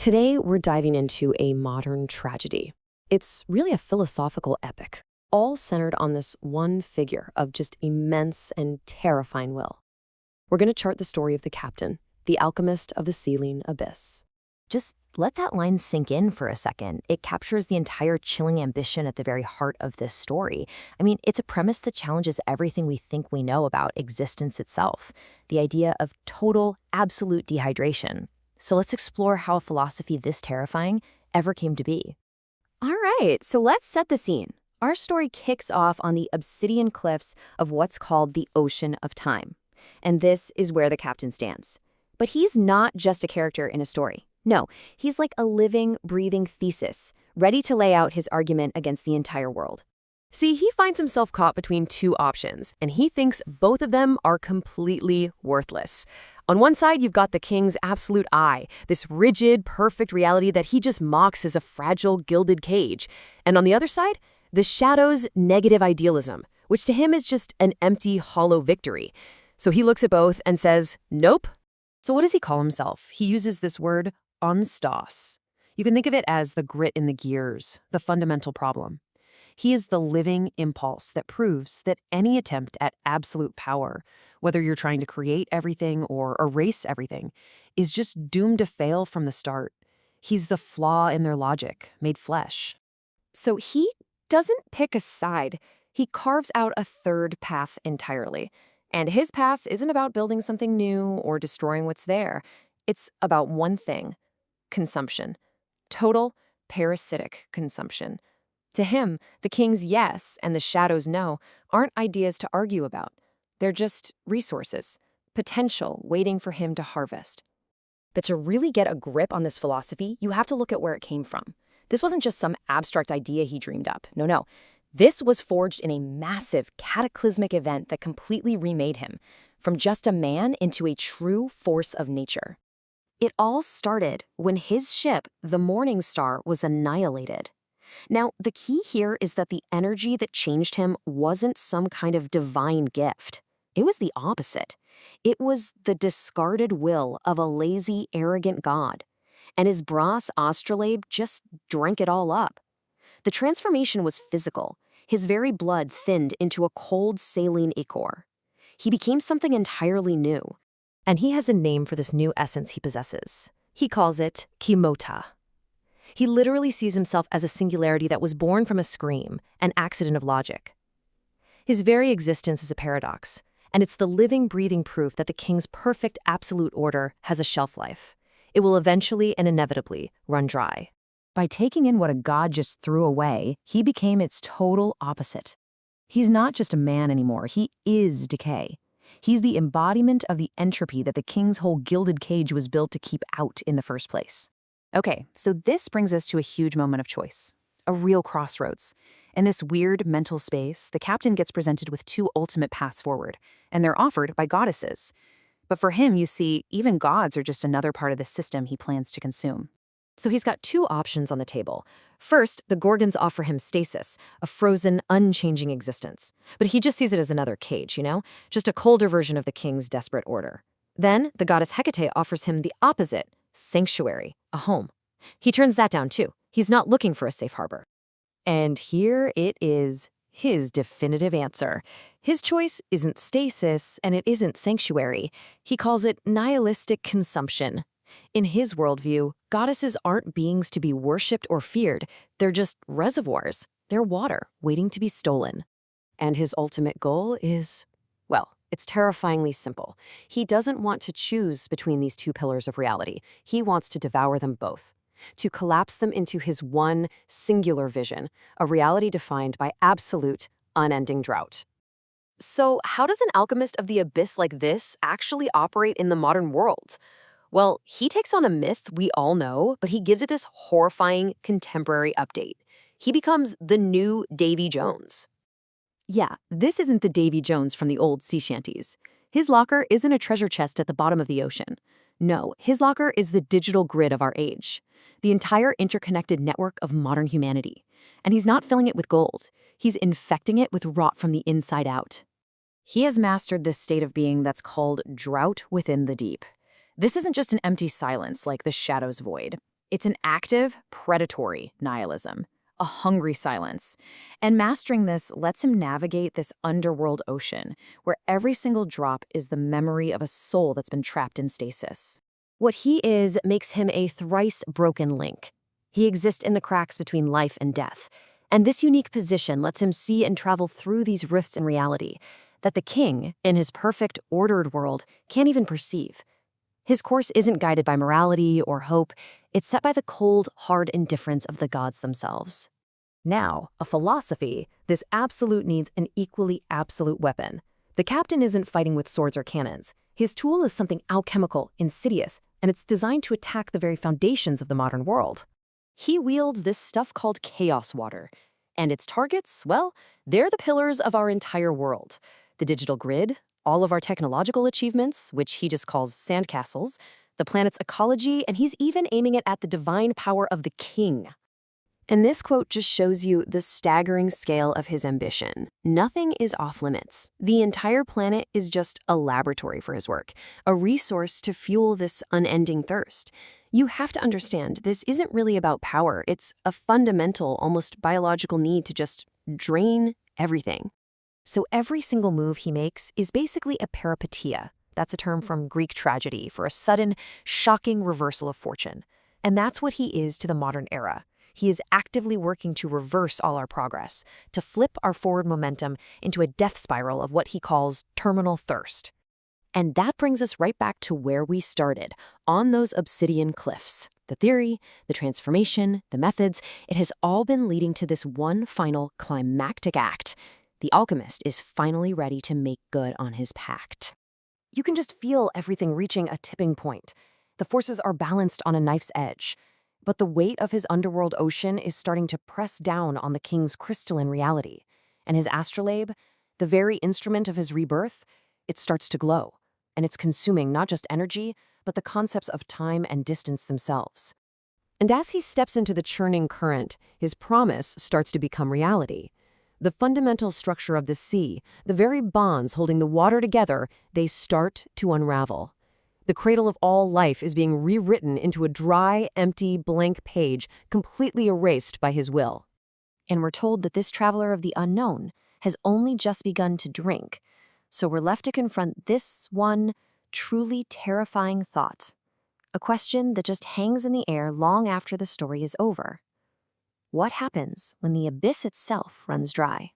Today, we're diving into a modern tragedy. It's really a philosophical epic, all centered on this one figure of just immense and terrifying will. We're going to chart the story of the captain, the alchemist of the sealing abyss. Just let that line sink in for a second. It captures the entire chilling ambition at the very heart of this story. It's a premise that challenges everything we think we know about existence itself, the idea of total, absolute dehydration. So let's explore how a philosophy this terrifying ever came to be. All right, so let's set the scene. Our story kicks off on the obsidian cliffs of what's called the Ocean of Time. And this is where the captain stands. But he's not just a character in a story. No, he's like a living, breathing thesis, ready to lay out his argument against the entire world. See, he finds himself caught between two options, and he thinks both of them are completely worthless. On one side, you've got the king's absolute I, this rigid, perfect reality that he just mocks as a fragile, gilded cage. And on the other side, the shadow's negative idealism, which to him is just an empty, hollow victory. So he looks at both and says, nope. So what does he call himself? He uses this word, onstos. You can think of it as the grit in the gears, the fundamental problem. He is the living impulse that proves that any attempt at absolute power, whether you're trying to create everything or erase everything, is just doomed to fail from the start. He's the flaw in their logic, made flesh. So he doesn't pick a side. He carves out a third path entirely. And his path isn't about building something new or destroying what's there. It's about one thing: consumption. Total, parasitic consumption. To him, the king's yes and the shadow's no aren't ideas to argue about. They're just resources, potential waiting for him to harvest. But to really get a grip on this philosophy, you have to look at where it came from. This wasn't just some abstract idea he dreamed up. No. This was forged in a massive, cataclysmic event that completely remade him, from just a man into a true force of nature. It all started when his ship, the Morning Star, was annihilated. Now, the key here is that the energy that changed him wasn't some kind of divine gift. It was the opposite. It was the discarded will of a lazy, arrogant god. And his brass astrolabe just drank it all up. The transformation was physical. His very blood thinned into a cold saline ichor. He became something entirely new. And he has a name for this new essence he possesses. He calls it Kimota. He literally sees himself as a singularity that was born from a scream, an accident of logic. His very existence is a paradox, and it's the living, breathing proof that the king's perfect absolute order has a shelf life. It will eventually and inevitably run dry. By taking in what a god just threw away, he became its total opposite. He's not just a man anymore, he is decay. He's the embodiment of the entropy that the king's whole gilded cage was built to keep out in the first place. Okay, so this brings us to a huge moment of choice, a real crossroads. In this weird mental space, the captain gets presented with two ultimate paths forward, and they're offered by goddesses. But for him, you see, even gods are just another part of the system he plans to consume. So he's got two options on the table. First, the Gorgons offer him stasis, a frozen, unchanging existence. But he just sees it as another cage, just a colder version of the king's desperate order. Then, the goddess Hecate offers him the opposite, sanctuary, a home. He turns that down too. He's not looking for a safe harbor. And here it is, his definitive answer. His choice isn't stasis, and it isn't sanctuary. He calls it nihilistic consumption. In his worldview, goddesses aren't beings to be worshipped or feared. They're just reservoirs. They're water, waiting to be stolen. And his ultimate goal is, well, it's terrifyingly simple. He doesn't want to choose between these two pillars of reality. He wants to devour them both, to collapse them into his one singular vision, a reality defined by absolute, unending drought. So how does an alchemist of the abyss like this actually operate in the modern world? Well, he takes on a myth we all know, but he gives it this horrifying contemporary update. He becomes the new Davy Jones. Yeah, this isn't the Davy Jones from the old sea shanties. His locker isn't a treasure chest at the bottom of the ocean. No, his locker is the digital grid of our age, the entire interconnected network of modern humanity. And he's not filling it with gold. He's infecting it with rot from the inside out. He has mastered this state of being that's called drought within the deep. This isn't just an empty silence like the shadow's void. It's an active, predatory nihilism, a hungry silence. And mastering this lets him navigate this underworld ocean, where every single drop is the memory of a soul that's been trapped in stasis. What he is makes him a thrice broken link. He exists in the cracks between life and death, and this unique position lets him see and travel through these rifts in reality that the king, in his perfect, ordered world, can't even perceive. His course isn't guided by morality or hope, it's set by the cold, hard indifference of the gods themselves. Now, a philosophy, this absolute needs an equally absolute weapon. The captain isn't fighting with swords or cannons. His tool is something alchemical, insidious, and it's designed to attack the very foundations of the modern world. He wields this stuff called chaos water, and its targets, well, they're the pillars of our entire world. The digital grid, all of our technological achievements, which he just calls sandcastles, the planet's ecology, and he's even aiming it at the divine power of the king. And this quote just shows you the staggering scale of his ambition. Nothing is off limits. The entire planet is just a laboratory for his work, a resource to fuel this unending thirst. You have to understand, this isn't really about power. It's a fundamental, almost biological need to just drain everything. So every single move he makes is basically a peripeteia. That's a term from Greek tragedy for a sudden, shocking reversal of fortune. And that's what he is to the modern era. He is actively working to reverse all our progress, to flip our forward momentum into a death spiral of what he calls terminal thirst. And that brings us right back to where we started, on those obsidian cliffs. The theory, the transformation, the methods, it has all been leading to this one final climactic act. The alchemist is finally ready to make good on his pact. You can just feel everything reaching a tipping point. The forces are balanced on a knife's edge. But the weight of his underworld ocean is starting to press down on the king's crystalline reality. And his astrolabe, the very instrument of his rebirth, it starts to glow. And it's consuming not just energy, but the concepts of time and distance themselves. And as he steps into the churning current, his promise starts to become reality. The fundamental structure of the sea, the very bonds holding the water together, they start to unravel. The cradle of all life is being rewritten into a dry, empty, blank page, completely erased by his will. And we're told that this traveler of the unknown has only just begun to drink, so we're left to confront this one truly terrifying thought, a question that just hangs in the air long after the story is over. What happens when the abyss itself runs dry?